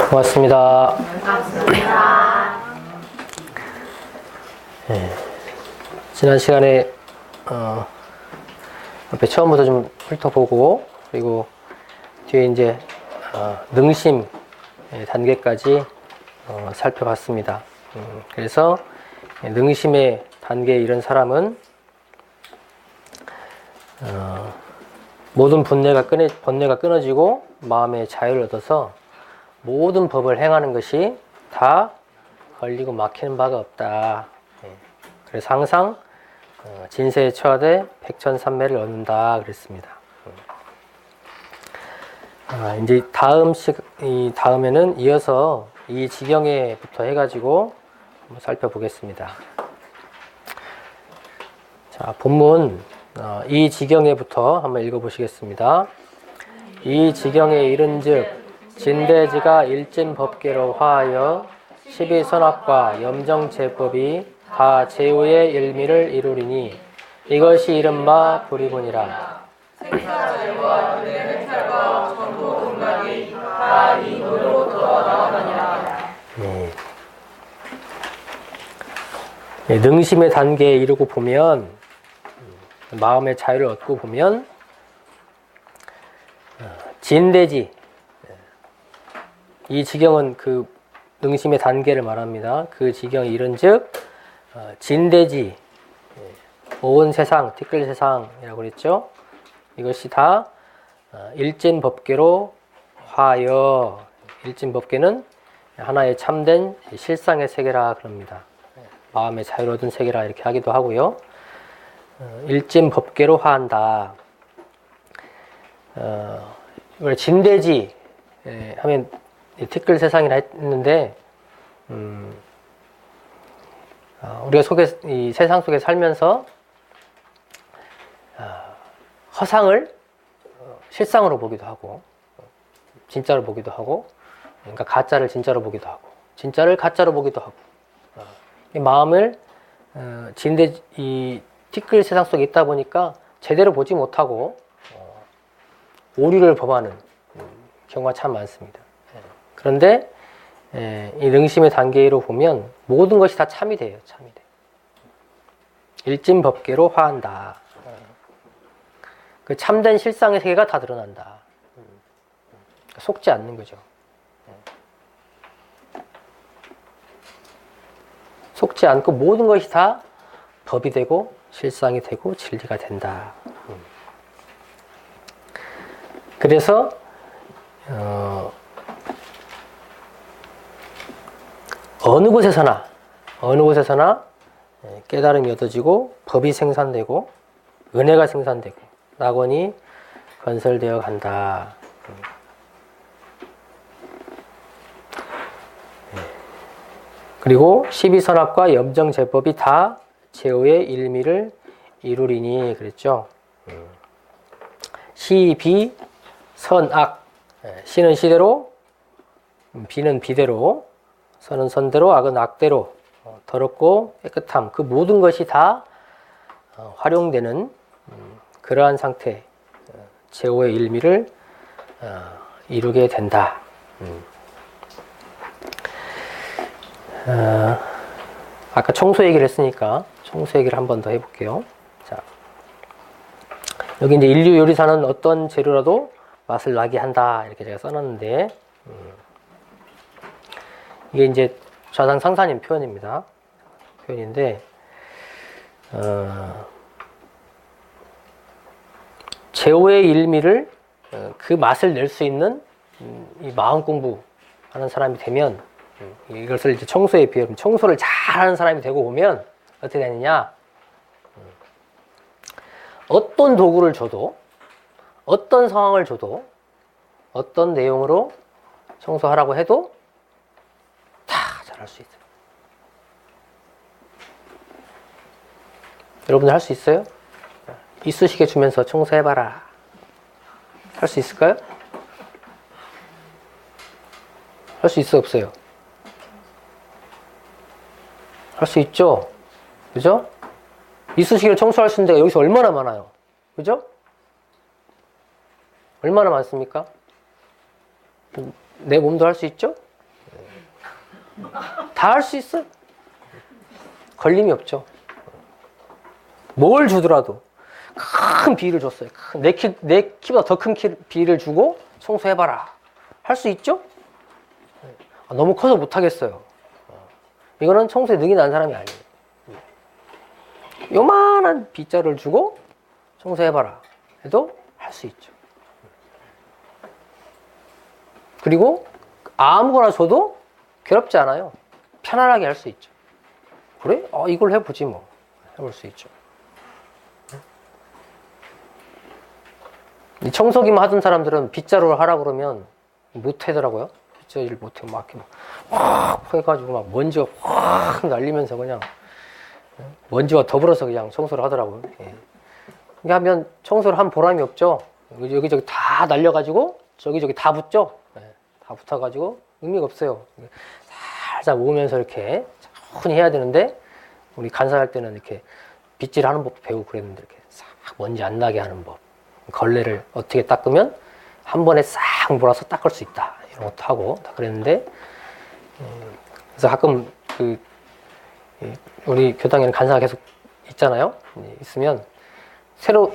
고맙습니다. 지난 시간에 앞에 처음부터 좀 훑어보고 그리고 뒤에 이제 능심 단계까지 살펴봤습니다. 그래서 능심의 단계에 이른 사람은 모든 번뇌가 끊어지고 마음의 자유를 얻어서 모든 법을 행하는 것이 다 걸리고 막히는 바가 없다. 그래서 항상 진세에 처하되 백천삼매를 얻는다 그랬습니다. 이제 다음에는 이어서 이 지경에부터 해가지고 한번 살펴보겠습니다. 자, 본문 이 지경에부터 한번 읽어보시겠습니다. 이 지경에 이른즉 진대지가 일진법계로 화하여 12선악과 염정제법이 다 제후의 일미를 이루리니 이것이 이른바 불이분이라. 생사죄와 윤회찰과 전부 공각이 다 이 노로부터 나오느니라. 능심의 단계에 이르고 보면 마음의 자유를 얻고 보면 진대지, 이 지경은 그 능심의 단계를 말합니다. 그 지경에 이른즉 진대지, 온 세상, 티끌 세상이라고 그랬죠. 이것이 다 일진법계로 화하여, 일진법계는 하나의 참된 실상의 세계라 그럽니다. 마음의 자유를 얻은 세계라 이렇게 하기도 하고요. 일진법계로 화한다. 진대지 하면 티끌 세상이라 했는데 우리가 이 세상 속에 살면서 허상을 실상으로 보기도 하고 진짜로 보기도 하고, 그러니까 가짜를 진짜로 보기도 하고 진짜를 가짜로 보기도 하고, 이 마음을 이 티끌 세상 속에 있다 보니까 제대로 보지 못하고 오류를 범하는 경우가 참 많습니다. 그런데 이 능심의 단계로 보면 모든 것이 다 참이 돼요. 참이 돼. 일진법계로 화한다. 그 참된 실상의 세계가 다 드러난다. 속지 않는 거죠. 속지 않고 모든 것이 다 법이 되고 실상이 되고 진리가 된다. 그래서 어느 곳에서나 깨달음이 얻어지고 법이 생산되고 은혜가 생산되고 낙원이 건설되어 간다. 그리고 12선악과 염정제법이 다 제후의 일미를 이루리니 그랬죠. 시, 비, 선, 악. 시는 시대로, 비는 비대로, 선은 선대로, 악은 악대로, 더럽고 깨끗함, 그 모든 것이 다 활용되는 그러한 상태, 제후의 일미를 이루게 된다. 아까 청소 얘기를 했으니까 청소 얘기를 한 번 더 해볼게요. 자, 여기 이제 인류 요리사는 어떤 재료라도 맛을 나게 한다 이렇게 제가 써놨는데, 이게 이제 좌상 상사님 표현인데, 제후의 일미를 그 맛을 낼 수 있는 이 마음 공부하는 사람이 되면, 이것을 이제 청소에 비하면 청소를 잘하는 사람이 되고 보면 어떻게 되느냐? 어떤 도구를 줘도, 어떤 상황을 줘도, 어떤 내용으로 청소하라고 해도 다 잘할 수 있어요. 여러분들 할 수 있어요? 이쑤시개 주면서 청소해봐라. 할 수 있을까요? 할 수 있어, 없어요? 할 수 있죠? 그죠? 이쑤시개를 청소할 수 있는 데가 여기서 얼마나 많아요? 그죠? 얼마나 많습니까? 내 몸도 할 수 있죠? 다 할 수 있어요. 걸림이 없죠. 뭘 주더라도 큰 비를 줬어요. 내 키보다 더 큰 비를 주고 청소해봐라. 할 수 있죠? 너무 커서 못하겠어요. 이거는 청소에 능이 난 사람이 아니에요. 요만한 빗자루를 주고 청소해봐라 해도 할 수 있죠. 그리고 아무거나 줘도 괴롭지 않아요. 편안하게 할 수 있죠. 그래? 이걸 해보지 뭐. 해볼 수 있죠. 이 청소기만 하던 사람들은 빗자루를 하라 그러면 못 하더라고요. 빗자루를 못 해. 막 이렇게 확 해가지고 막 먼지가 확 날리면서 그냥 먼지와 더불어서 그냥 청소를 하더라고요. 예. 이게 하면 청소를 한 보람이 없죠. 여기저기 다 날려가지고 저기저기 다 붙죠. 예. 다 붙어가지고 의미가 없어요. 살짝 모으면서 이렇게 천천히 해야 되는데 우리 간사할 때는 이렇게 빗질하는 법도 배우고 그랬는데 이렇게 싹 먼지 안 나게 하는 법, 걸레를 어떻게 닦으면 한 번에 싹 몰아서 닦을 수 있다 이런 것도 하고 다 그랬는데 그래서 가끔 우리 교당에는 간사가 계속 있잖아요. 있으면 새로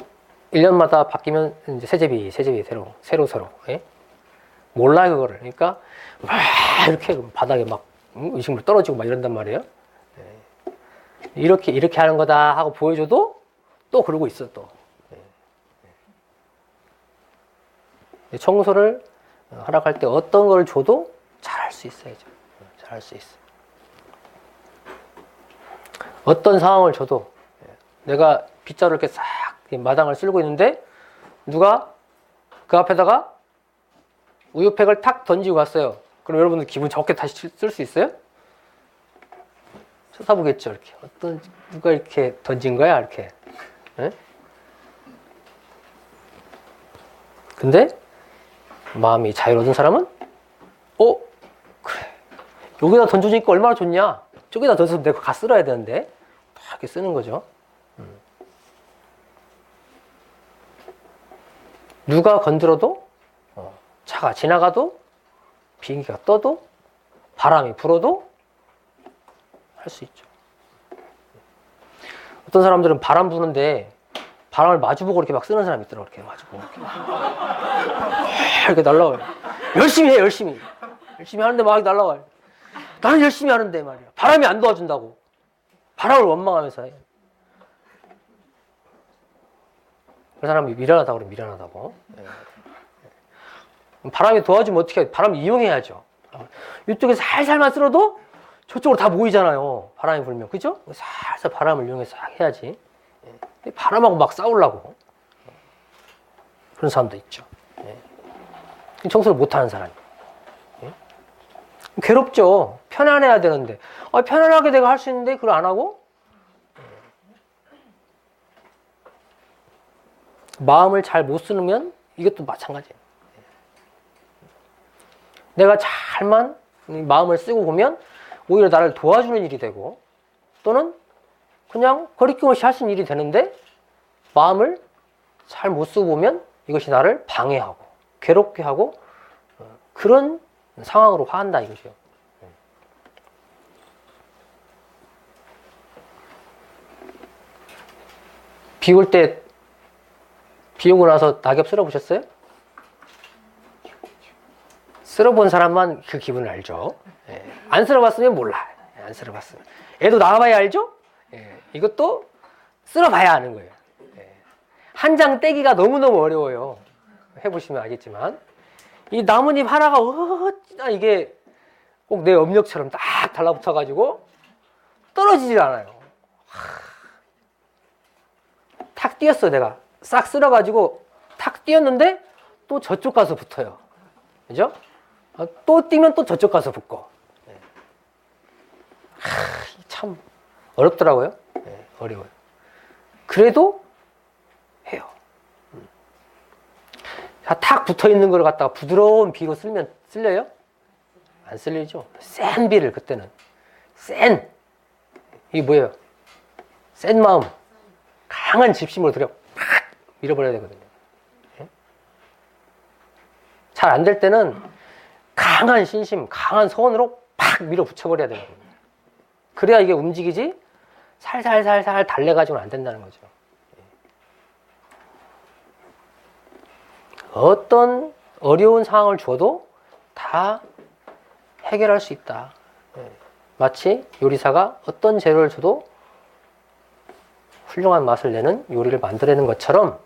1년마다 바뀌면 이제 새제비 새로 예? 몰라 그거를. 그러니까 막 이렇게 바닥에 막 음식물 떨어지고 막 이런단 말이에요. 예. 이렇게 하는 거다 하고 보여줘도 또 그러고 있어 또. 예. 청소를 하라고 할 때 어떤 걸 줘도 잘할 수 있어야죠. 잘할 수 있어. 어떤 상황을 줘도 내가 빗자루 이렇게 싹 마당을 쓸고 있는데 누가 그 앞에다가 우유팩을 탁 던지고 갔어요. 그럼 여러분들 기분 좋게 다시 쓸 수 있어요? 쳐다보겠죠. 이렇게 누가 이렇게 던진 거야 이렇게. 네? 근데 마음이 자유로운 사람은 그래 여기다 던져주니까 얼마나 좋냐. 저기다 던져서 내가 가 쓸어야 되는데 이렇게 쓰는 거죠. 누가 건드려도 차가 지나가도 비행기가 떠도 바람이 불어도 할 수 있죠. 어떤 사람들은 바람 부는데 바람을 마주보고 이렇게 막 쓰는 사람이 있더라고요. 이렇게 마주보고 이렇게 날라와요. 열심히 해 열심히 하는데 막 날라와요. 나는 열심히 하는데 말이야. 바람이 안 도와준다고. 바람을 원망하면서 해. 그 사람이 미련하다고 그래, 미련하다고. 바람이 도와주면 어떻게 해요? 바람을 이용해야죠. 이쪽에 살살만 쓸어도 저쪽으로 다 모이잖아요. 바람이 불면. 그죠? 살살 바람을 이용해서 해야지. 바람하고 막 싸우려고. 그런 사람도 있죠. 청소를 못하는 사람이. 괴롭죠. 편안해야 되는데. 편안하게 내가 할 수 있는데 그걸 안 하고? 마음을 잘 못 쓰면 이것도 마찬가지예요. 내가 잘만 마음을 쓰고 보면 오히려 나를 도와주는 일이 되고 또는 그냥 거리낌 없이 할 수 있는 일이 되는데 마음을 잘 못 쓰고 보면 이것이 나를 방해하고 괴롭게 하고 그런 상황으로 화한다 이거죠. 비 올 때 비 오고 나서 낙엽 쓸어보셨어요? 쓸어본 사람만 그 기분을 알죠. 안 쓸어봤으면 몰라. 안 쓸어봤으면. 애도 나와봐야 알죠? 이것도 쓸어봐야 아는 거예요. 한 장 떼기가 너무너무 어려워요. 해보시면 알겠지만 이 나뭇잎 하나가 어찌나 이게 꼭 내 업력처럼 딱 달라붙어가지고 떨어지질 않아요. 탁 띄었어 내가. 싹 쓸어가지고 탁 띄었는데 또 저쪽 가서 붙어요. 그죠? 또 뛰면 또 저쪽 가서 붙고. 참 어렵더라고요. 어려워요. 그래도 해요. 탁 붙어 있는 걸 갖다가 부드러운 비로 쓸면 쓸려요? 안 쓸리죠. 센 비를 그때는 이게 뭐예요? 센 마음, 강한 집심으로 들여 팍 밀어버려야 되거든요. 잘 안 될 때는 강한 신심, 강한 소원으로 팍 밀어붙여버려야 되는 겁니다. 그래야 이게 움직이지 살살살살 달래가지고는 안 된다는 거죠. 어떤 어려운 상황을 줘도 다 해결할 수 있다. 마치 요리사가 어떤 재료를 줘도 훌륭한 맛을 내는 요리를 만들어내는 것처럼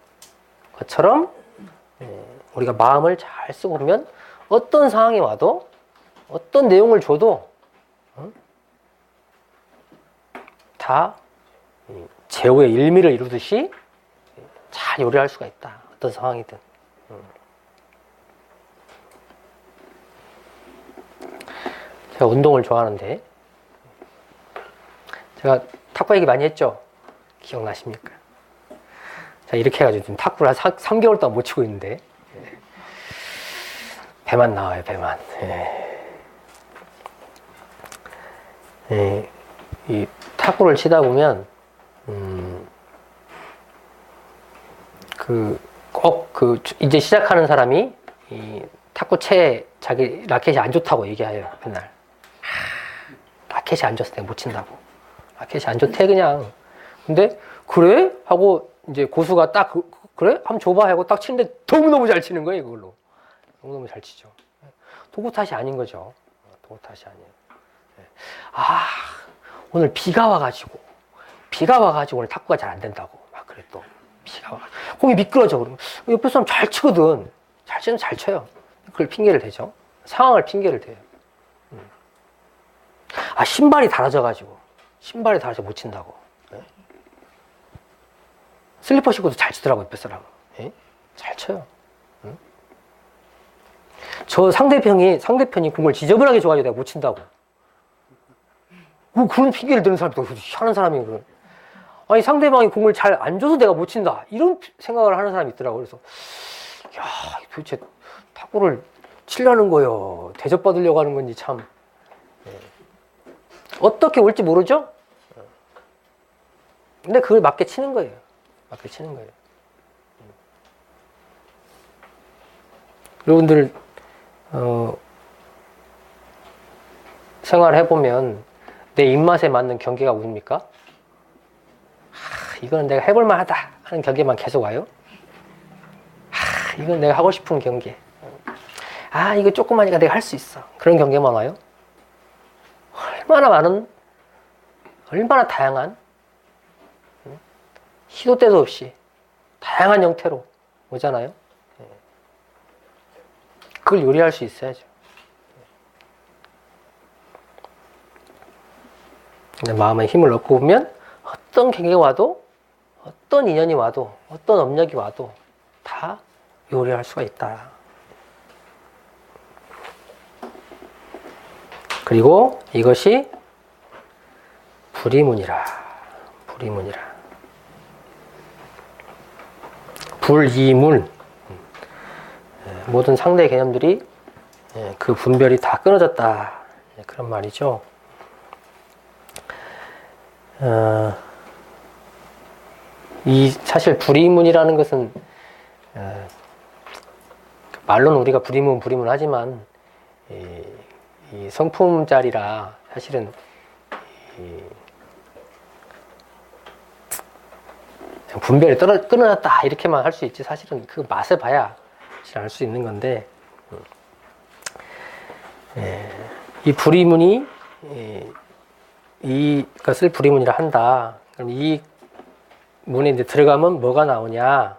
우리가 마음을 잘 쓰고 보면 어떤 상황이 와도 어떤 내용을 줘도 다 제호의 일미를 이루듯이 잘 요리할 수가 있다. 어떤 상황이든. 제가 운동을 좋아하는데 제가 탁구 얘기 많이 했죠? 기억나십니까? 자, 이렇게 해가지고 지금 탁구를 한 3개월 동안 못 치고 있는데 배만 나와요, 배만. 이 탁구를 치다 보면 이제 시작하는 사람이 이 탁구채 자기 라켓이 안 좋다고 얘기해요, 맨날. 라켓이 안 좋아서 내가 못 친다고. 라켓이 안 좋대, 그냥. 근데, 그래? 하고, 이제 고수가 딱, 그래? 한번 줘봐 하고 딱 치는데 너무너무 잘 치는 거예요, 그걸로. 너무너무 잘 치죠. 도구 탓이 아닌 거죠. 도구 탓이 아니에요. 오늘 비가 와가지고 오늘 탁구가 잘 안 된다고. 막 그래, 또. 비가 와가지고. 공이 미끄러져. 그러면 옆에 사람 잘 치거든. 잘 치면 잘 쳐요. 그걸 핑계를 대죠. 상황을 핑계를 대요. 신발이 달아져가지고 못 친다고. 슬리퍼 신고도 잘 치더라고, 옆에 사람은. 잘 쳐요. 저 상대편이 공을 지저분하게 줘가지고 내가 못 친다고. 그런 핑계를 대는 사람이 또 희한한 사람이 그래. 아니, 상대방이 공을 잘 안 줘서 내가 못 친다. 이런 생각을 하는 사람이 있더라고. 그래서, 야, 도대체 탁구를 치려는 거요. 대접받으려고 하는 건지 참. 어떻게 올지 모르죠? 근데 그걸 맞게 치는 거예요. 맞게 치는 거예요. 여러분들, 생활해보면 내 입맛에 맞는 경기가 옵니까? 이거는 내가 해볼만 하다 하는 경기만 계속 와요? 이건 내가 하고 싶은 경기. 이거 조그마니까 내가 할 수 있어. 그런 경기만 와요? 얼마나 다양한, 시도 때도 없이 다양한 형태로 오잖아요? 그걸 요리할 수 있어야죠. 마음에 힘을 넣고 보면 어떤 경기가 와도, 어떤 인연이 와도, 어떤 업력이 와도 다 요리할 수가 있다. 그리고 이것이 불이문이라. 불이문. 모든 상대 개념들이 그 분별이 다 끊어졌다. 그런 말이죠. 사실 불이문이라는 것은 말로는 우리가 불이문 하지만 이 성품짜리라 사실은 분별이 끊어졌다 이렇게만 할 수 있지, 사실은 그 맛을 봐야 알 수 있는 건데, 이 불이문이 이것을 불이문이라 한다. 그럼 이 문에 이제 들어가면 뭐가 나오냐?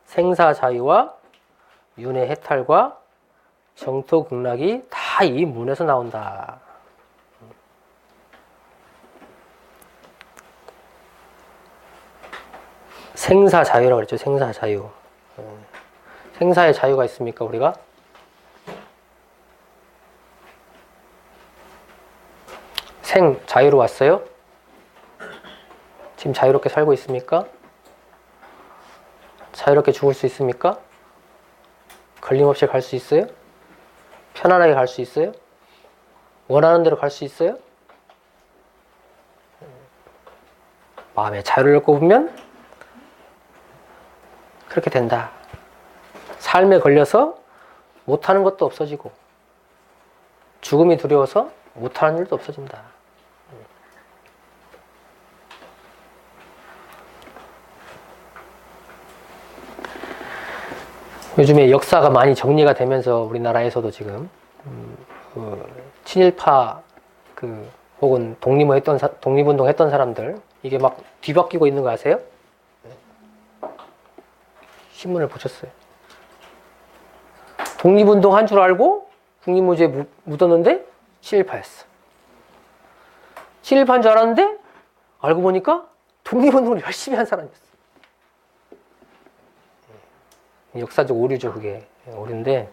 생사자유와 윤회 해탈과 정토극락이 다 이 문에서 나온다. 생사자유라고 그랬죠. 생사자유. 생사의 자유가 있습니까, 우리가? 자유로 왔어요? 지금 자유롭게 살고 있습니까? 자유롭게 죽을 수 있습니까? 걸림없이 갈 수 있어요? 편안하게 갈 수 있어요? 원하는 대로 갈 수 있어요? 마음의 자유를 얻고 보면 그렇게 된다. 삶에 걸려서 못하는 것도 없어지고, 죽음이 두려워서 못하는 일도 없어진다. 요즘에 역사가 많이 정리가 되면서 우리나라에서도 지금 친일파 혹은 독립운동 했던 사람들 이게 막 뒤바뀌고 있는 거 아세요? 신문을 보셨어요? 독립운동 한 줄 알고 국립무지에 묻었는데 친일파였어. 친일파인 줄 알았는데 알고 보니까 독립운동을 열심히 한 사람이었어. 역사적 오류죠, 그게. 오류인데,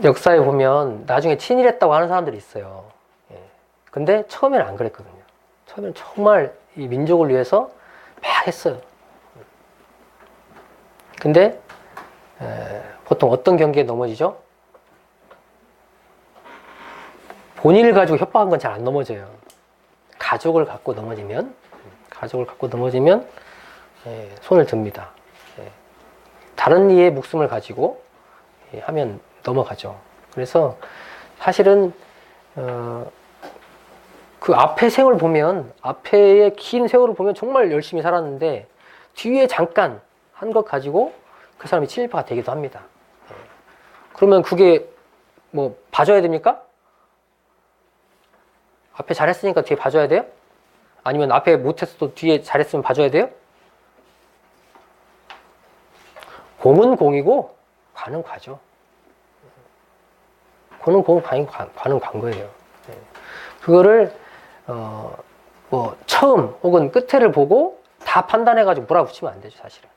역사에 보면 나중에 친일했다고 하는 사람들이 있어요. 근데 처음에는 안 그랬거든요. 처음에는 정말 이 민족을 위해서 막 했어요. 근데, 보통 어떤 경기에 넘어지죠? 본인을 가지고 협박한 건 잘 안 넘어져요. 가족을 갖고 넘어지면 손을 듭니다. 다른 이의 목숨을 가지고 하면 넘어가죠. 그래서 사실은 그 앞에 세월 보면, 앞에의 긴 세월을 보면 정말 열심히 살았는데 뒤에 잠깐 한 것 가지고 그 사람이 친일파가 되기도 합니다. 그러면 그게 뭐 봐줘야 됩니까? 앞에 잘했으니까 뒤에 봐줘야 돼요? 아니면 앞에 못했어도 뒤에 잘했으면 봐줘야 돼요? 공은 공이고 관은 과죠. 공은 공, 관은 관 거예요. 그거를 뭐 처음 혹은 끝에를 보고 다 판단해가지고 몰아붙이면 안 되죠, 사실은.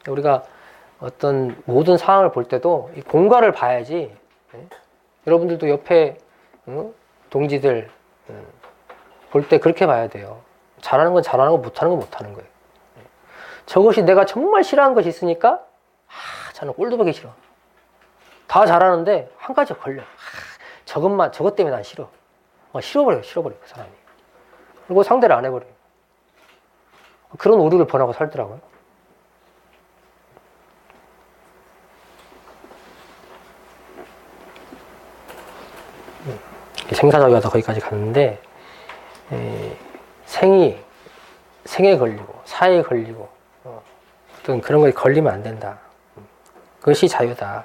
우리가 어떤 모든 상황을 볼 때도 이 공과를 봐야지. 여러분들도 옆에 동지들 볼 때 그렇게 봐야 돼요. 잘하는 건 잘하는 거, 못하는 건 못하는 거예요. 저것이 내가 정말 싫어하는 것이 있으니까 저는 꼴도 보기 싫어. 다 잘하는데 한 가지 걸려. 저것 때문에 난 싫어. 싫어버려 그 사람이. 그리고 상대를 안 해버려요. 그런 오류를 범하고 살더라고요. 생사자유하다 거기까지 갔는데 생에 걸리고 사에 걸리고 어떤 그런 거에 걸리면 안 된다. 그것이 자유다.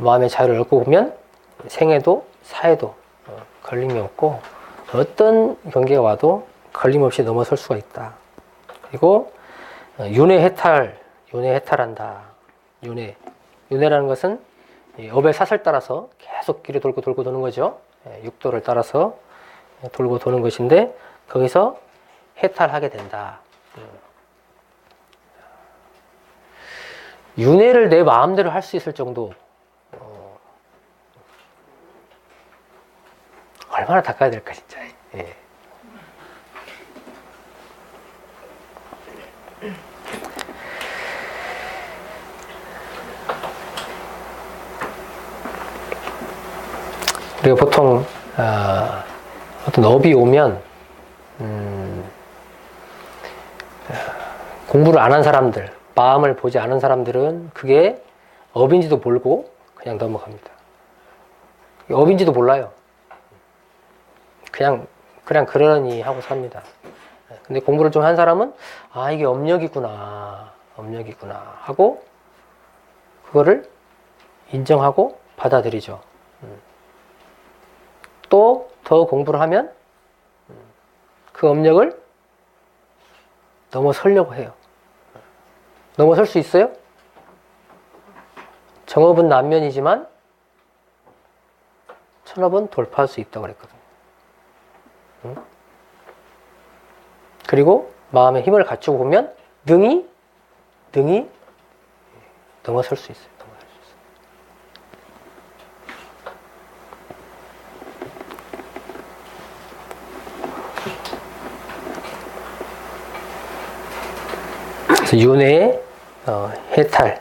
마음의 자유를 얻고 보면 생에도 사에도 걸림이 없고 어떤 경계가 와도 걸림없이 넘어설 수가 있다. 그리고 윤회해탈한다. 윤회라는 것은 업의 사슬 따라서 계속 길을 돌고 도는 거죠. 육도를 따라서 돌고 도는 것인데 거기서 해탈하게 된다. 윤회를 내 마음대로 할 수 있을 정도 얼마나 닦아야 될까 진짜. 우리가 보통 어떤 업이 오면 공부를 안 한 사람들, 마음을 보지 않은 사람들은 그게 업인지도 모르고 그냥 넘어갑니다. 업인지도 몰라요. 그냥 그러니 하고 삽니다. 근데 공부를 좀 한 사람은 이게 업력이구나 하고 그거를 인정하고 받아들이죠. 또 더 공부를 하면 그 업력을 넘어서려고 해요. 넘어설 수 있어요? 정업은 난면이지만 천업은 돌파할 수 있다고 그랬거든요. 그리고 마음의 힘을 갖추고 보면 능히 넘어설 수 있어요. 그래서 윤회의 해탈,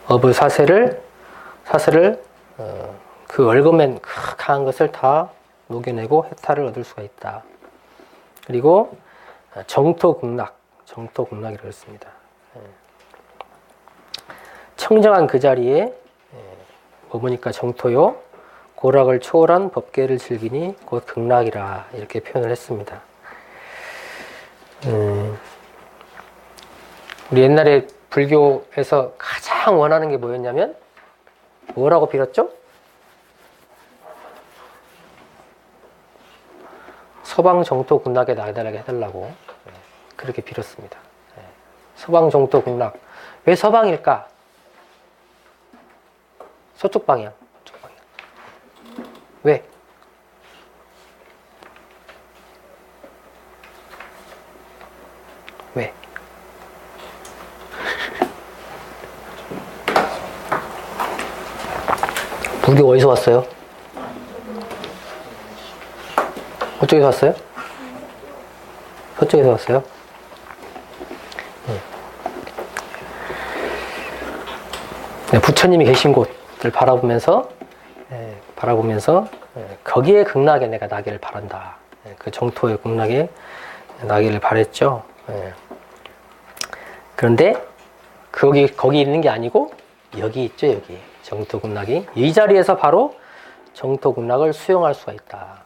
업의 사슬을 그 얽어맨 강한 것을 다 녹여내고 해탈을 얻을 수가 있다. 그리고 정토극락이라고 했습니다. 청정한 그 자리에 머무니까 정토요 고락을 초월한 법계를 즐기니 곧 극락이라 이렇게 표현을 했습니다. 우리 옛날에 불교에서 가장 원하는 게 뭐였냐면 뭐라고 빌었죠? 서방 정토 극락에 나달라게 해달라고 그렇게 빌었습니다. 서방 정토 극락. 왜 서방일까? 서쪽 방향. 서쪽 방향. 왜? 왜? 불교 어디서 왔어요? 어쪽에서 왔어요? 서쪽에서 왔어요? 부처님이 계신 곳을 바라보면서 거기에 극락에 내가 나기를 바란다. 그 정토의 극락에 나기를 바랬죠. 그런데 거기 있는 게 아니고 여기 있죠. 여기 정토 극락이 이 자리에서 바로 정토 극락을 수용할 수가 있다.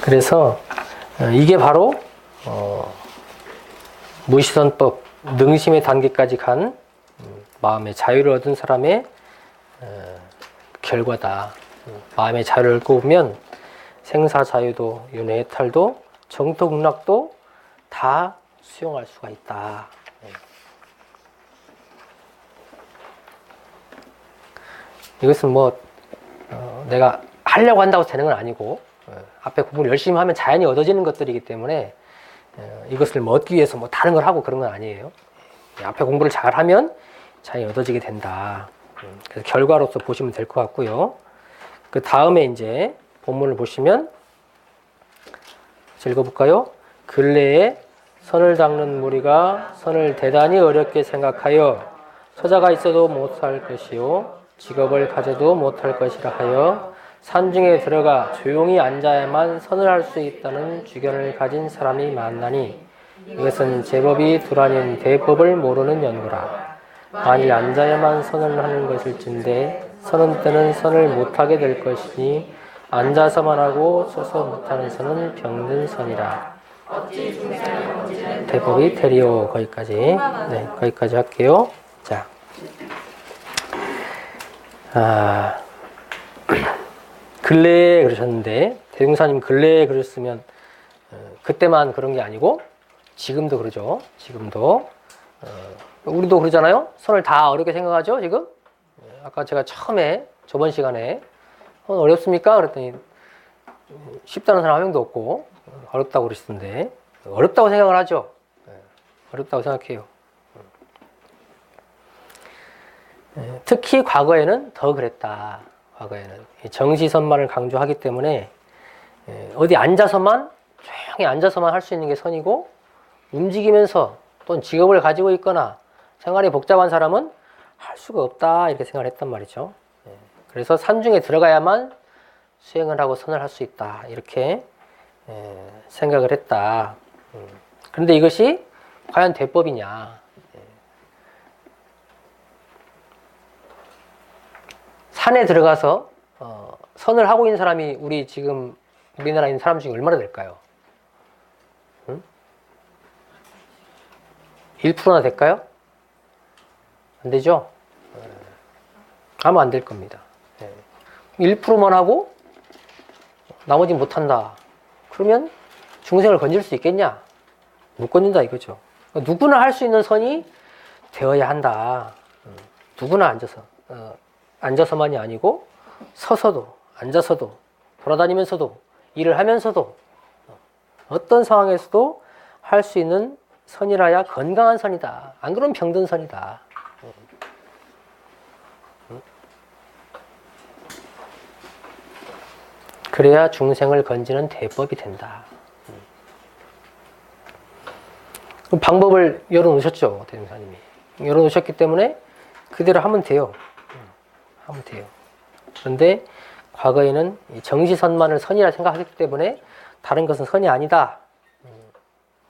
그래서 이게 바로 무시선법 능심의 단계까지 간 마음의 자유를 얻은 사람의 결과다. 마음의 자유를 얻으면 생사자유도 윤회해탈도 정토극락도 다 수용할 수가 있다. 이것은 뭐 내가 하려고 한다고 되는 건 아니고 앞에 공부를 열심히 하면 자연히 얻어지는 것들이기 때문에 이것을 뭐 얻기 위해서 뭐 다른 걸 하고 그런 건 아니에요. 앞에 공부를 잘 하면 자연히 얻어지게 된다. 그래서 결과로서 보시면 될 것 같고요. 그 다음에 이제 본문을 보시면 읽어볼까요? 근래에 선을 닦는 무리가 선을 대단히 어렵게 생각하여 서자가 있어도 못할 것이요 직업을 가져도 못할 것이라 하여 산중에 들어가 조용히 앉아야만 선을 할 수 있다는 주견을 가진 사람이 많나니 이것은 제법이 둘아닌 대법을 모르는 연고라. 만일 앉아야만 선을 하는 것일진데 서는 때는 선을 못하게 될 것이니 앉아서만 하고 서서 못하는 선은 병든 선이라. 대법이 되리오. 거기까지. 네, 거기까지 할게요. 자, 근래에 그러셨는데 대중사님 근래에 그러셨으면 그때만 그런 게 아니고 지금도 그러죠. 지금도 우리도 그러잖아요. 선을 다 어렵게 생각하죠. 지금 아까 제가 처음에 저번 시간에 어렵습니까? 그랬더니 쉽다는 사람 한 명도 없고 어렵다고 그러시던데 어렵다고 생각을 하죠. 어렵다고 생각해요. 특히 과거에는 더 그랬다. 과거에는 정시선만을 강조하기 때문에 어디 앉아서만 조용히 앉아서만 할 수 있는 게 선이고 움직이면서 또는 직업을 가지고 있거나 생활이 복잡한 사람은 할 수가 없다 이렇게 생각을 했단 말이죠. 그래서 산중에 들어가야만 수행을 하고 선을 할 수 있다 이렇게 생각을 했다. 그런데 이것이 과연 대법이냐? 산에 들어가서 선을 하고 있는 사람이 우리 지금 우리나라에 있는 사람 중에 얼마나 될까요? 1%나 될까요? 안 되죠? 아마 안 될 겁니다. 1%만 하고 나머지 못한다. 그러면 중생을 건질 수 있겠냐? 못 건진다 이거죠. 누구나 할 수 있는 선이 되어야 한다. 누구나 앉아서만이 아니고 서서도 앉아서도 돌아다니면서도 일을 하면서도 어떤 상황에서도 할 수 있는 선이라야 건강한 선이다. 안 그러면 병든 선이다. 그래야 중생을 건지는 대법이 된다. 방법을 열어놓으셨죠, 대중사님이. 열어놓으셨기 때문에 그대로 하면 돼요. 하면 돼요. 그런데 과거에는 이 정시선만을 선이라 생각했기 때문에 다른 것은 선이 아니다.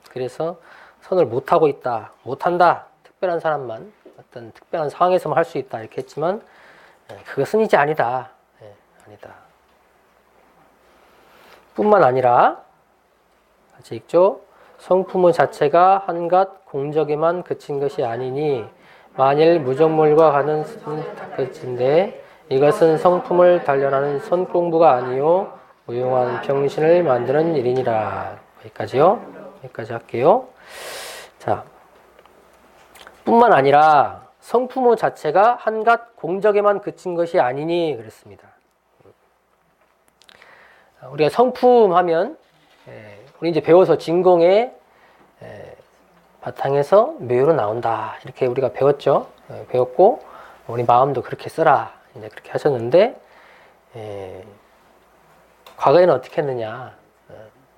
그래서 선을 못하고 있다, 못한다, 특별한 사람만 어떤 특별한 상황에서만 할 수 있다 이렇게 했지만 그것은 이제 아니다. 아니다. 뿐만 아니라 같이 읽죠. 성품의 자체가 한갓 공적에만 그친 것이 아니니 만일 무적물과 같은 것인데 이것은 성품을 단련하는 선공부가 아니요 무용한 병신을 만드는 일이니라. 여기까지요. 여기까지 할게요. 자, 뿐만 아니라 성품의 자체가 한갓 공적에만 그친 것이 아니니 그랬습니다. 우리가 성품 하면 우리 이제 배워서 진공의 바탕에서 묘로 나온다 이렇게 우리가 배웠죠. 배웠고 우리 마음도 그렇게 쓰라 이제 그렇게 하셨는데 과거에는 어떻게 했느냐?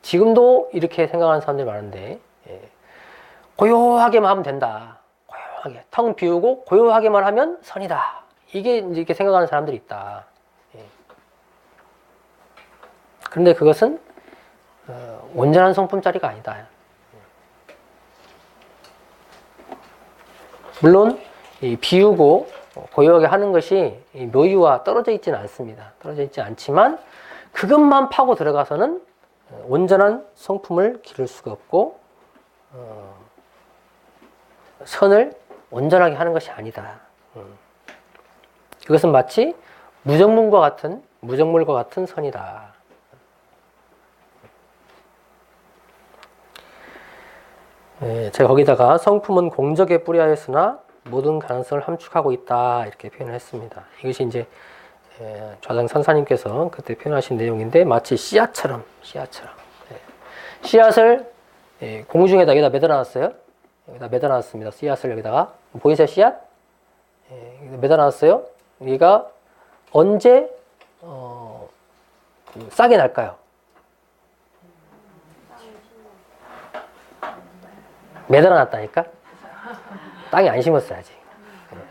지금도 이렇게 생각하는 사람들이 많은데 고요하게만 하면 된다. 고요하게 텅 비우고 고요하게만 하면 선이다. 이게 이제 이렇게 생각하는 사람들이 있다. 그런데 그것은 온전한 성품짜리가 아니다. 물론 이 비우고 고요하게 하는 것이 이 묘유와 떨어져 있지는 않습니다. 떨어져 있지 않지만 그것만 파고 들어가서는 온전한 성품을 기를 수가 없고 선을 온전하게 하는 것이 아니다. 그것은 마치 무정물과 같은 선이다. 제가 거기다가 성품은 공적에 뿌리하였으나 모든 가능성을 함축하고 있다 이렇게 표현을 했습니다. 이것이 이제 좌장 선사님께서 그때 표현하신 내용인데 마치 씨앗처럼 씨앗을 공중에다 여기다 매달아놨어요. 여기다 매달아놨습니다. 씨앗을 여기다가 보이세요? 씨앗? 매달아놨어요. 얘가 언제 싹이 날까요? 매달아놨다니까? 땅에 안 심었어요 아직.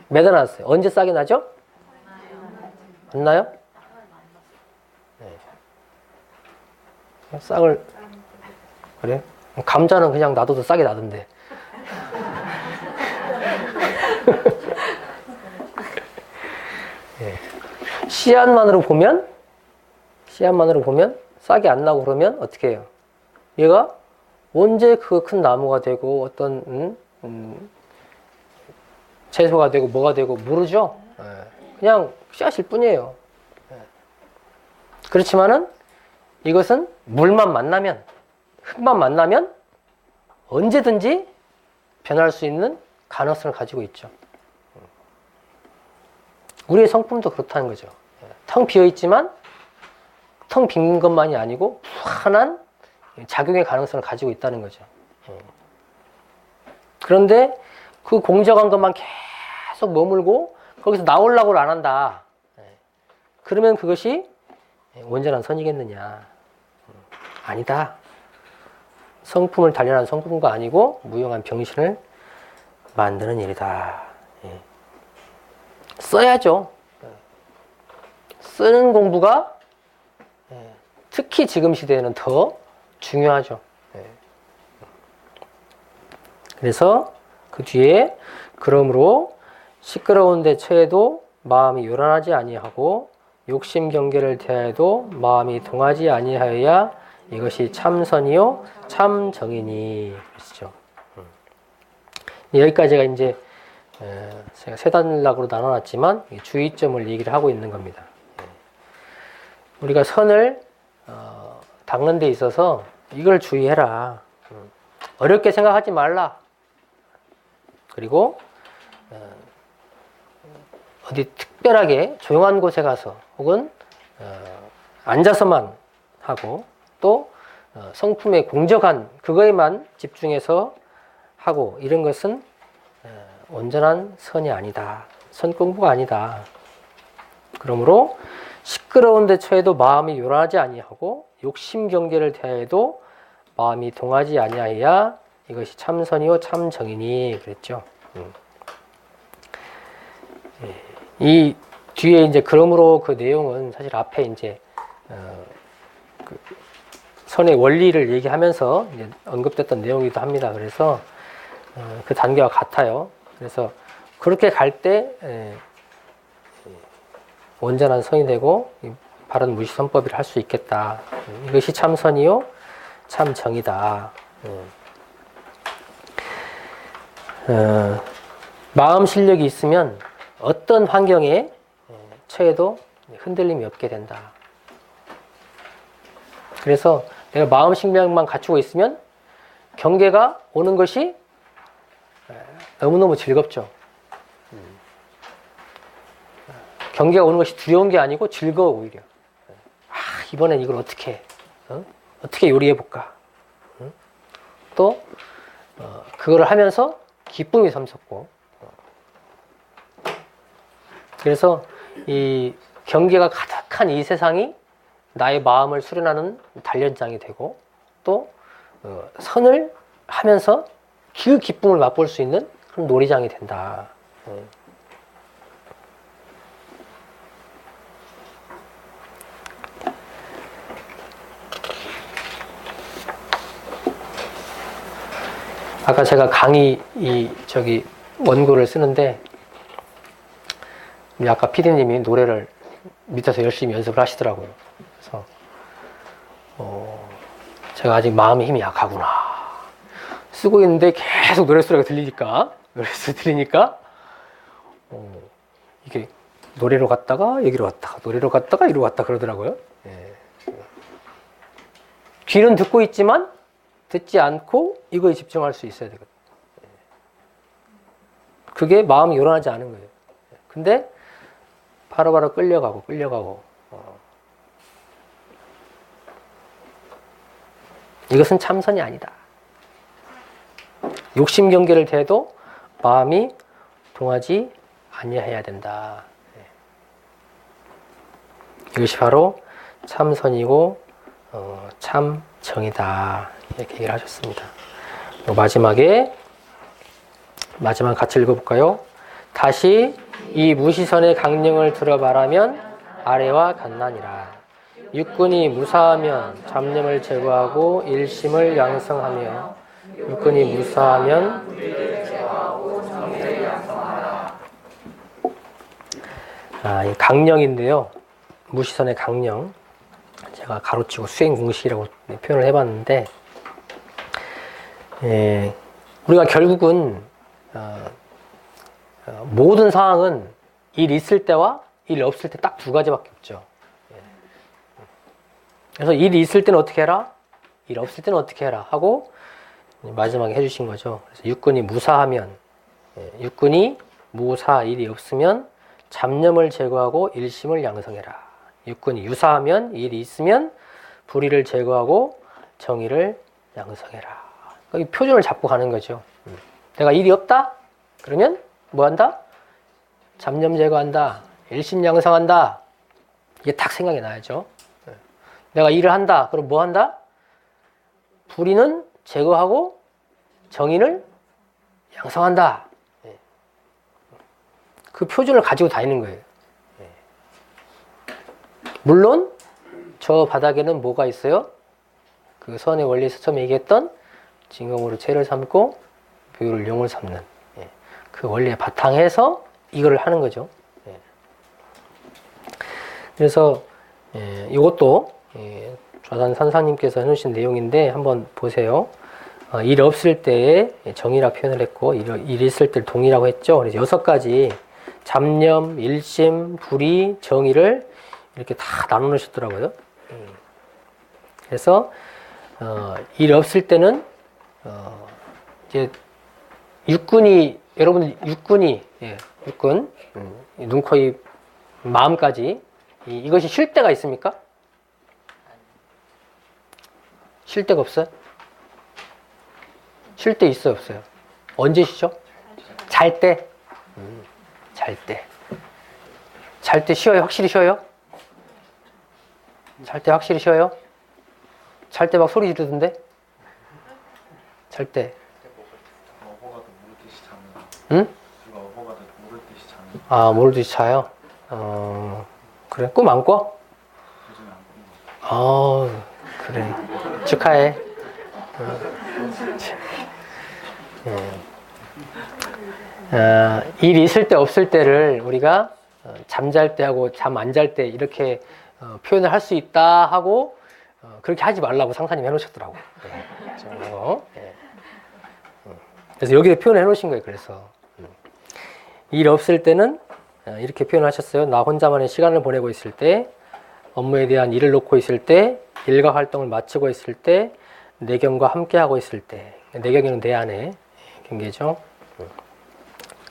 매달아놨어요. 언제 싹이 나죠? 안 나요? 싹을 그래? 감자는 그냥 놔둬도 싹이 나던데. 씨앗만으로 보면 싹이 안 나고 그러면 어떻게 해요? 얘가 언제 그 큰 나무가 되고 어떤 채소가 되고 뭐가 되고 모르죠. 그냥 씨앗일 뿐이에요. 그렇지만은 이것은 물만 만나면 흙만 만나면 언제든지 변할 수 있는 가능성을 가지고 있죠. 우리의 성품도 그렇다는 거죠. 텅 비어 있지만 텅 빈 것만이 아니고 무한한 작용의 가능성을 가지고 있다는 거죠. 그런데 그 공적한 것만 계속 머물고 거기서 나오려고 안 한다. 그러면 그것이 온전한 선이겠느냐? 아니다. 성품을 단련한 성품도 아니고 무용한 병신을 만드는 일이다. 써야죠. 쓰는 공부가 특히 지금 시대에는 더 중요하죠. 그래서 그 뒤에 그러므로 시끄러운 데 처해도 마음이 요란하지 아니하고 욕심 경계를 대하여도 마음이 동하지 아니하여야 이것이 참선이요 참정이니 그러시죠. 여기까지가 이제 제가 세 단락으로 나눠놨지만 주의점을 얘기를 하고 있는 겁니다. 우리가 선을 닦는 데 있어서 이걸 주의해라. 어렵게 생각하지 말라. 그리고 어디 특별하게 조용한 곳에 가서 혹은 앉아서만 하고 또 성품에 공적한 그거에만 집중해서 하고 이런 것은 온전한 선이 아니다. 선 공부가 아니다. 그러므로 시끄러운 데 처해도 마음이 요란하지 아니하고 욕심 경계를 대하여도 마음이 동하지 아니하여야 이것이 참선이요 참정이니 그랬죠. 이 뒤에 이제 그러므로 그 내용은 사실 앞에 이제 그 선의 원리를 얘기하면서 이제 언급됐던 내용이기도 합니다. 그래서 그 단계와 같아요. 그래서 그렇게 갈 때 온전한 선이 되고 바른 무시선법을 할 수 있겠다. 이것이 참 선이요, 참 정이다. 마음 실력이 있으면 어떤 환경에 처해도 흔들림이 없게 된다. 그래서 내가 마음 실력만 갖추고 있으면 경계가 오는 것이 너무너무 즐겁죠. 경계가 오는 것이 두려운 게 아니고 즐거워 오히려. 이번엔 이걸 어떻게 어떻게 요리해볼까. 또 그걸 하면서 기쁨이 샘솟고. 그래서 이 경계가 가득한 이 세상이 나의 마음을 수련하는 단련장이 되고, 또 선을 하면서 그 기쁨을 맛볼 수 있는 그런 놀이장이 된다. 아까 제가 강의 원고를 쓰는데, 아까 피디님이 노래를 밑에서 열심히 연습을 하시더라고요. 그래서 제가 아직 마음의 힘이 약하구나. 쓰고 있는데 계속 노랫소리가 들리니까 이게 노래로 갔다가 여기로 갔다가 노래로 갔다가 이리로 갔다 그러더라고요. 귀는 듣고 있지만 듣지 않고 이거에 집중할 수 있어야 되거든요. 그게 마음이 요란하지 않은 거예요. 근데 바로바로 끌려가고 이것은 참선이 아니다. 욕심 경계를 대도 마음이 동하지 아니해야 된다. 이것이 바로 참선이고 참정이다. 이렇게 얘기를 하셨습니다. 마지막 같이 읽어볼까요? 다시 이 무시선의 강령을 들어 말하면 아래와 같나니라. 육군이 무사하면 잡념을 제거하고 일심을 양성하며, 육군이 무사하면 이 강령인데요. 무시선의 강령. 제가 가로치고 수행 공식이라고 표현을 해봤는데, 우리가 결국은 모든 상황은 일 있을 때와 일 없을 때 딱 두 가지밖에 없죠. 그래서 일이 있을 때는 어떻게 해라? 일 없을 때는 어떻게 해라? 하고 마지막에 해주신 거죠. 그래서 육군이 무사하면, 육군이 무사, 일이 없으면 잡념을 제거하고 일심을 양성해라. 육군이 유사하면, 일이 있으면 불의를 제거하고 정의를 양성해라. 이 표준을 잡고 가는 거죠. 내가 일이 없다? 그러면 뭐 한다? 잡념 제거한다. 일심 양성한다. 이게 딱 생각이 나야죠. 내가 일을 한다. 그럼 뭐 한다? 불의는 제거하고 정의를 양성한다. 그 표준을 가지고 다니는 거예요. 물론 저 바닥에는 뭐가 있어요? 그 선의 원리에서 처음 얘기했던 징검으로 체를 삼고 비유를 용을 삼는 그 원리에 바탕해서 이거를 하는 거죠. 그래서 이것도 좌산 선사님께서 해놓으신 내용인데 한번 보세요. 일 없을 때에 정의라 표현을 했고 일 있을 때 동의라고 했죠. 그래서 6가지 잡념, 일심, 불의, 정의를 이렇게 다 나눠 놓으셨더라고요. 그래서 일 없을 때는 이제 육군 눈, 코, 입, 마음까지 이것이 쉴 때가 있습니까? 쉴 데가 없어요? 쉴 때 있어요, 없어요? 언제 쉬죠? 잘 때? 잘 때. 잘 때 쉬어요? 확실히 쉬어요? 잘 때 확실히 쉬어요? 잘 때 막 소리 지르던데? 잘 때. 응? 모를 듯이 자요? 그래. 꿈 안 꿔? 그래. 축하해. 일 있을 때 없을 때를 우리가 잠잘 때 하고 잠 안 잘 때 이렇게 표현을 할 수 있다 하고 그렇게 하지 말라고 상사님 해놓으셨더라고. 그래서 여기서 표현해 놓으신 거예요. 그래서 일 없을 때는 이렇게 표현을 하셨어요. 나 혼자만의 시간을 보내고 있을 때, 업무에 대한 일을 놓고 있을 때, 일과 활동을 마치고 있을 때, 내경과 함께 하고 있을 때. 내경에는 내 안에 경계죠.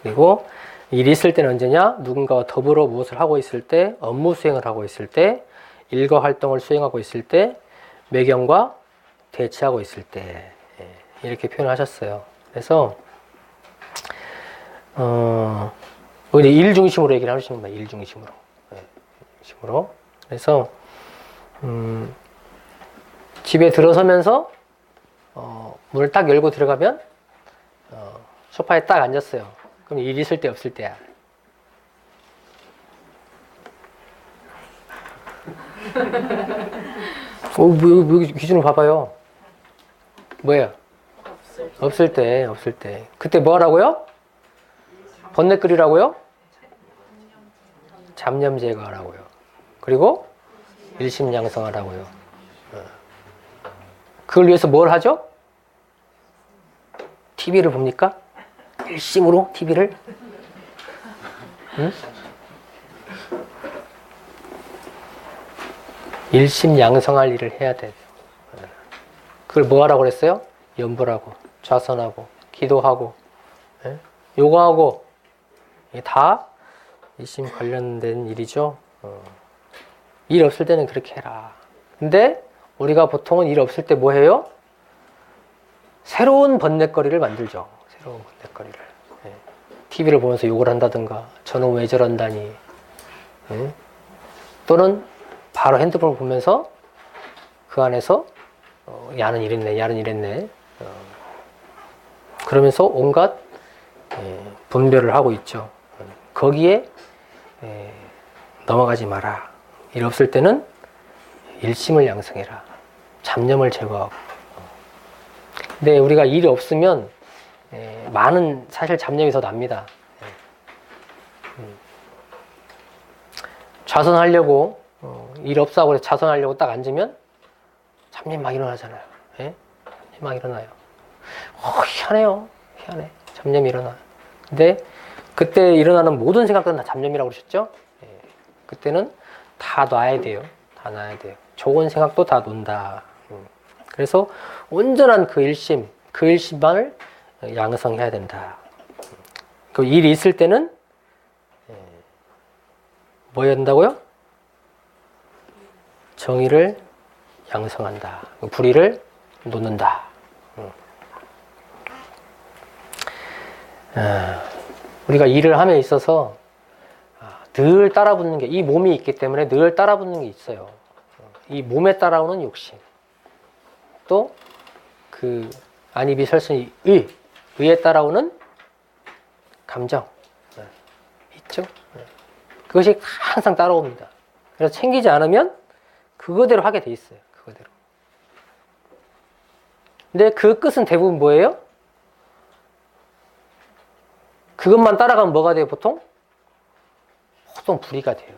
그리고 일이 있을 때는 언제냐? 누군가와 더불어 무엇을 하고 있을 때, 업무 수행을 하고 있을 때, 일과 활동을 수행하고 있을 때, 매경과 대치하고 있을 때. 이렇게 표현하셨어요. 그래서 이제 일 중심으로 얘기를 하시는 거예요. 일 중심으로. 중심으로. 그래서 집에 들어서면서 문을 딱 열고 들어가면 소파에 딱 앉았어요. 그럼 일 있을 때 없을 때야. 여기 기준으로 봐봐요. 뭐야? 없을 때, 없을 때. 그때 뭐 하라고요? 번뇌 끓이라고요? 잡념 제거하라고요. 그리고 일심양성하라고요. 그걸 위해서 뭘 하죠? TV를 봅니까? 일심으로 TV를? 응? 일심양성할 일을 해야 돼요. 그걸 뭐 하라고 그랬어요? 염불하고, 좌선하고, 기도하고, 요가하고, 이게 다 일심 관련된 일이죠. 일 없을 때는 그렇게 해라. 근데 우리가 보통은 일 없을 때 뭐 해요? 새로운 번뇌거리를 만들죠. 새로운 번뇌거리를. TV를 보면서 욕을 한다든가, 저는 왜 저런다니. 또는 바로 핸드폰을 보면서 그 안에서 야는 이랬네, 야는 이랬네. 그러면서 온갖 분별을 하고 있죠. 거기에 넘어가지 마라. 일 없을 때는 일심을 양성해라. 잡념을 제거하고. 근데 우리가 일이 없으면 많은 사실 잡념이 더 납니다. 좌선하려고 일 없다고 그래서 좌선하려고 딱 앉으면 잡념 막 일어나잖아요. 잡념 막 일어나요. 희한해요. 희한해. 잡념이 일어나. 근데 그때 일어나는 모든 생각들은 다 잡념이라고 그러셨죠? 그때는 다 놔야 돼요. 다 놔야 돼요. 좋은 생각도 다 놓는다. 그래서 온전한 그 일심만을 양성해야 된다. 그 일이 있을 때는 뭐 해야 된다고요? 정의를 양성한다. 불의를 놓는다. 우리가 일을 함에 있어서 늘 따라붙는 게, 이 몸이 있기 때문에 늘 따라붙는 게 있어요. 이 몸에 따라오는 욕심. 또, 안입이 설순이 의에 따라오는 감정. 있죠? 그것이 항상 따라옵니다. 그래서 챙기지 않으면 그거대로 하게 돼 있어요. 그거대로. 근데 그 끝은 대부분 뭐예요? 그것만 따라가면 뭐가 돼요, 보통? 보통 불의가 돼요.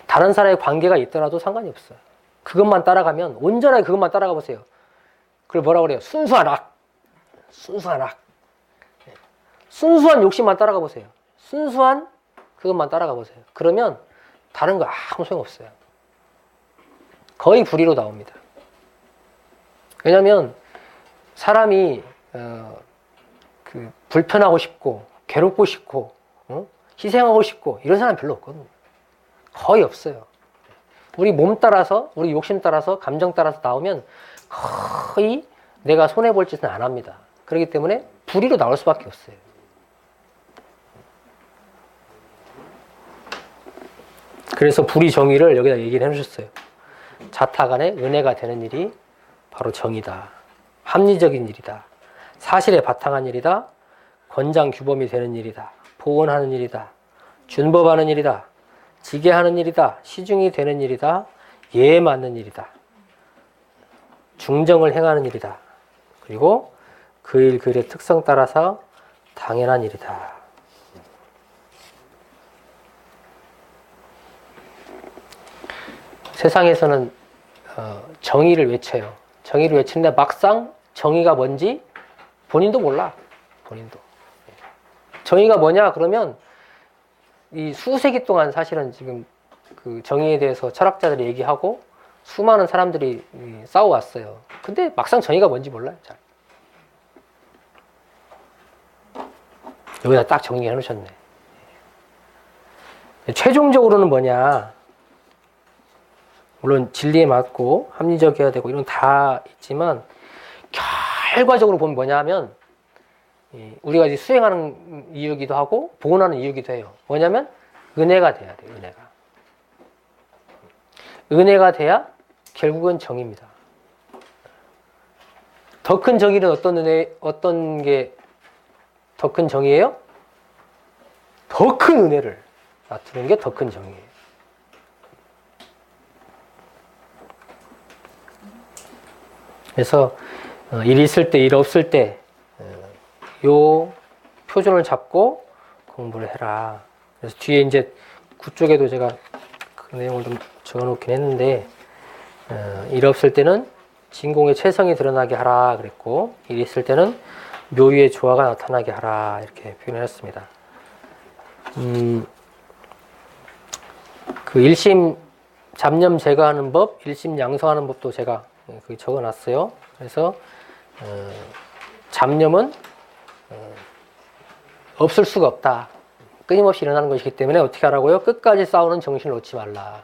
다른 사람의 관계가 있더라도 상관이 없어요. 그것만 따라가면, 온전하게 그것만 따라가 보세요. 그걸 뭐라고 그래요? 순수한 악. 순수한 악. 순수한 욕심만 따라가 보세요. 순수한 그것만 따라가 보세요. 그러면 다른 거 아무 소용없어요. 거의 불의로 나옵니다. 왜냐하면 사람이 불편하고 싶고 괴롭고 싶고 희생하고 싶고 이런 사람 별로 없거든요. 거의 없어요. 우리 몸 따라서, 우리 욕심 따라서, 감정 따라서 나오면 거의 내가 손해볼 짓은 안 합니다. 그렇기 때문에 불의로 나올 수밖에 없어요. 그래서 불의 정의를 여기다 얘기를 해주셨어요. 자타 간에 은혜가 되는 일이 바로 정의다. 합리적인 일이다. 사실에 바탕한 일이다. 권장 규범이 되는 일이다. 보온하는 일이다. 준법하는 일이다. 지게하는 일이다. 시중이 되는 일이다. 예에 맞는 일이다. 중정을 행하는 일이다. 그리고 그 일, 그 일의 특성 따라서 당연한 일이다. 세상에서는 정의를 외쳐요. 정의를 외치는데 막상 정의가 뭔지 본인도 몰라. 본인도. 정의가 뭐냐 그러면 이 수세기 동안 사실은 지금 그 정의에 대해서 철학자들이 얘기하고 수많은 사람들이 싸워왔어요. 근데 막상 정의가 뭔지 몰라요. 잘. 여기다 딱 정리해 놓으셨네. 최종적으로는 뭐냐. 물론 진리에 맞고 합리적이어야 되고 이런 다 있지만 결과적으로 보면 뭐냐 하면 우리가 이제 수행하는 이유기도 하고 보존하는 이유기도 해요. 뭐냐면 은혜가 돼야 돼요. 은혜가 돼야 결국은 정의입니다. 더 큰 정의는 어떤 게 더 큰 정의예요? 더 큰 은혜를 나타내는 게 더 큰 정의예요. 그래서 일 있을 때, 일 없을 때 요 표준을 잡고 공부를 해라. 그래서 뒤에 이제 구 쪽에도 제가 그 내용을 좀 적어놓긴 했는데 일 없을 때는 진공의 체성이 드러나게 하라 그랬고 일 있을 때는 묘유의 조화가 나타나게 하라 이렇게 표현했습니다. 그 일심 잡념 제거하는 법, 일심 양성하는 법도 제가 거기 적어놨어요. 그래서 잡념은 없을 수가 없다. 끊임없이 일어나는 것이기 때문에 어떻게 하라고요? 끝까지 싸우는 정신을 놓지 말라.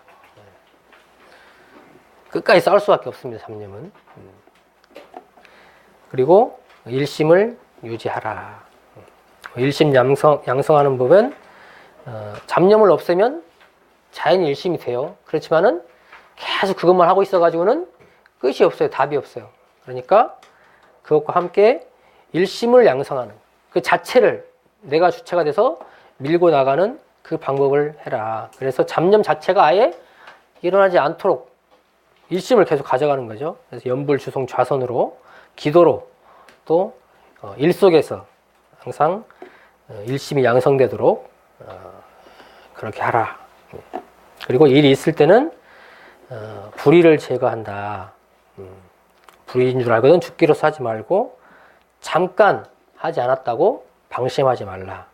끝까지 싸울 수밖에 없습니다. 잡념은. 그리고 일심을 유지하라. 일심 양성하는 법은 잡념을 없애면 자연히 일심이 돼요. 그렇지만은 계속 그것만 하고 있어가지고는 끝이 없어요. 답이 없어요. 그러니까 그것과 함께 일심을 양성하는 그 자체를 내가 주체가 돼서 밀고 나가는 그 방법을 해라. 그래서 잡념 자체가 아예 일어나지 않도록 일심을 계속 가져가는 거죠. 그래서 연불주송 좌선으로 기도로 또 일 속에서 항상 일심이 양성되도록 그렇게 하라. 그리고 일이 있을 때는 불의를 제거한다. 불의인 줄 알거든 죽기로서 하지 말고 잠깐 하지 않았다고 방심하지 말라.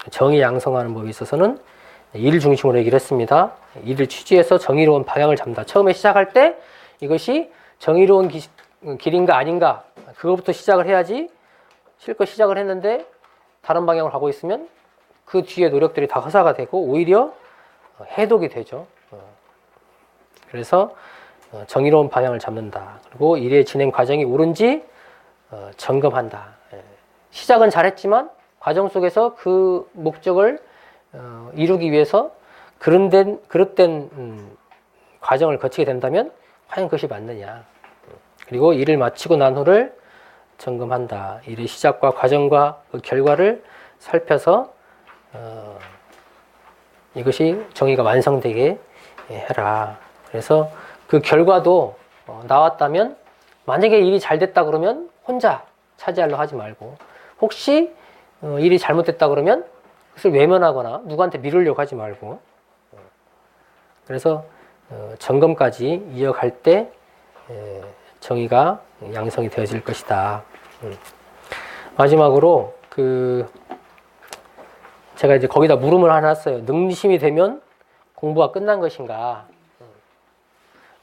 정의 양성하는 법에 있어서는 일 중심으로 얘기를 했습니다. 일을 취지해서 정의로운 방향을 잡는다. 처음에 시작할 때 이것이 정의로운 길인가 아닌가 그것부터 시작을 해야지 실컷 시작을 했는데 다른 방향을 가고 있으면 그 뒤에 노력들이 다 허사가 되고 오히려 해독이 되죠. 그래서 정의로운 방향을 잡는다. 그리고 일의 진행 과정이 옳은지 점검한다. 시작은 잘했지만 과정 속에서 그 목적을 이루기 위해서 그릇된 과정을 거치게 된다면 과연 그것이 맞느냐. 그리고 일을 마치고 난 후를 점검한다. 일의 시작과 과정과 그 결과를 살펴서 이것이 정의가 완성되게 해라. 그래서 그 결과도 나왔다면 만약에 일이 잘 됐다 그러면 혼자 차지하려 하지 말고 혹시 일이 잘못됐다 그러면 그것을 외면하거나 누구한테 미루려고 하지 말고 그래서 점검까지 이어갈 때 정의가 양성이 되어질 것이다. 마지막으로 제가 이제 거기다 물음을 하나 했어요. 능심이 되면 공부가 끝난 것인가?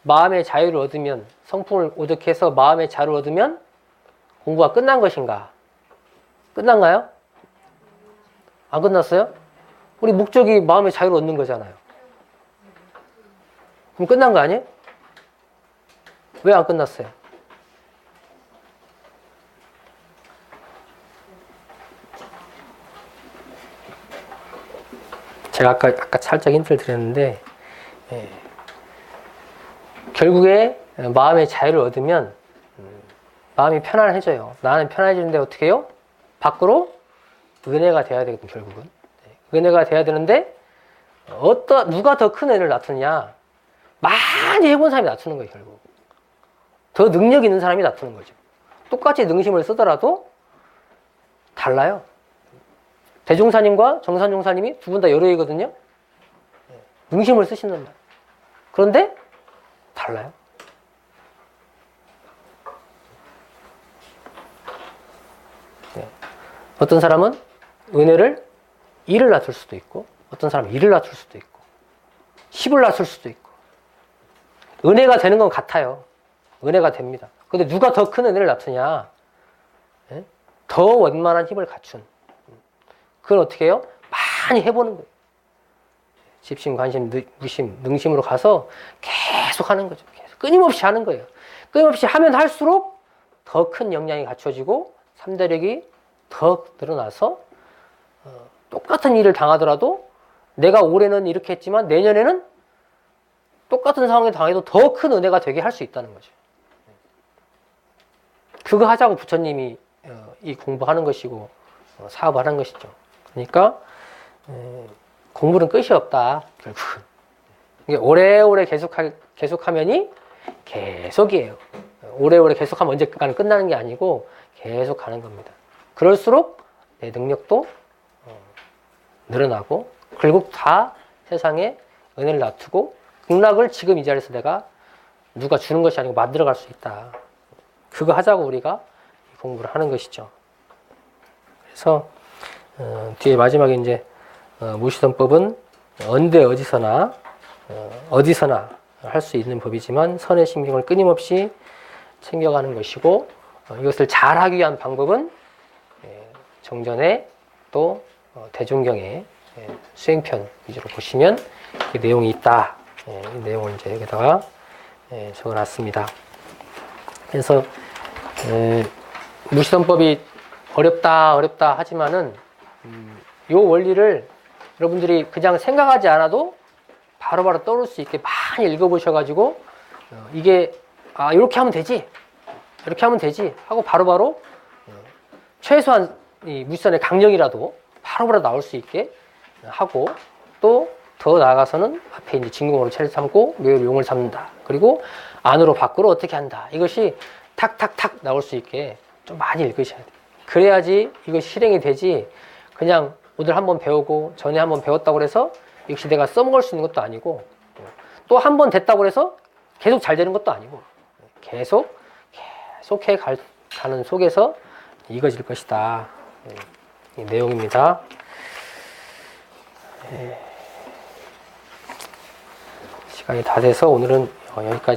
마음의 자유를 얻으면 성품을 오득해서 마음의 자유를 얻으면 공부가 끝난 것인가? 끝난가요? 안 끝났어요? 우리 목적이 마음의 자유를 얻는 거잖아요. 그럼 끝난 거 아니에요? 왜 안 끝났어요? 제가 아까 살짝 힌트를 드렸는데 결국에 마음의 자유를 얻으면 마음이 편안해져요. 나는 편안해지는데 어떻게 해요? 밖으로 은혜가 돼야 되거든, 결국은. 은혜가 돼야 되는데, 누가 더 큰 은혜를 나누느냐? 많이 해본 사람이 나누는 거예요, 결국. 더 능력 있는 사람이 나누는 거죠. 똑같이 능심을 쓰더라도 달라요. 대종사님과 정산종사님이 두 분 다 여러이거든요. 능심을 쓰신단 말이에요. 그런데 달라요. 어떤 사람은 은혜를 1을 낮출 수도 있고, 어떤 사람은 2를 낮출 수도 있고, 10을 낮출 수도 있고. 은혜가 되는 건 같아요. 은혜가 됩니다. 근데 누가 더 큰 은혜를 낮추냐? 더 원만한 힘을 갖춘. 그건 어떻게 해요? 많이 해보는 거예요. 집심, 관심, 무심, 능심으로 가서 계속 하는 거죠. 계속. 끊임없이 하는 거예요. 끊임없이 하면 할수록 더 큰 역량이 갖춰지고, 삼대력이 더 늘어나서, 똑같은 일을 당하더라도 내가 올해는 이렇게 했지만 내년에는 똑같은 상황에 당해도 더 큰 은혜가 되게 할 수 있다는 거죠. 그거 하자고 부처님이 이 공부하는 것이고 사업을 하는 것이죠. 그러니까 공부는 끝이 없다. 결국은. 이게 오래오래 계속하면이 계속이에요. 오래오래 계속하면 언제까지 끝나는 게 아니고 계속 가는 겁니다. 그럴수록 내 능력도 늘어나고 결국 다 세상에 은혜를 놔두고 극락을 지금 이 자리에서 내가 누가 주는 것이 아니고 만들어갈 수 있다. 그거 하자고 우리가 공부를 하는 것이죠. 그래서 뒤에 마지막에 이제 무시선법은 언제 어디서나 할 수 있는 법이지만 선의 신경을 끊임없이 챙겨가는 것이고 이것을 잘하기 위한 방법은 정전에 또 대종경의 수행편 위주로 보시면 그 내용이 있다. 이 내용을 이제 여기다가 적어놨습니다. 그래서 무시선법이 어렵다 하지만은 요 원리를 여러분들이 그냥 생각하지 않아도 바로바로 떠올 수 있게 많이 읽어보셔가지고 이게 이렇게 하면 되지 하고 바로바로 최소한 이 무시선의 강령이라도 바로바로 나올 수 있게 하고 또 더 나아가서는 앞에 이제 진공으로 체를 삼고 묘를 용을 삼는다. 그리고 안으로 밖으로 어떻게 한다. 이것이 탁탁탁 나올 수 있게 좀 많이 읽으셔야 돼요. 그래야지 이것이 실행이 되지 그냥 오늘 한번 배우고 전에 한번 배웠다고 해서 역시 내가 써먹을 수 있는 것도 아니고 또 한 번 됐다고 해서 계속 잘 되는 것도 아니고 계속 가는 속에서 이거질 것이다. 이 내용입니다. 시간이 다 돼서 오늘은 여기까지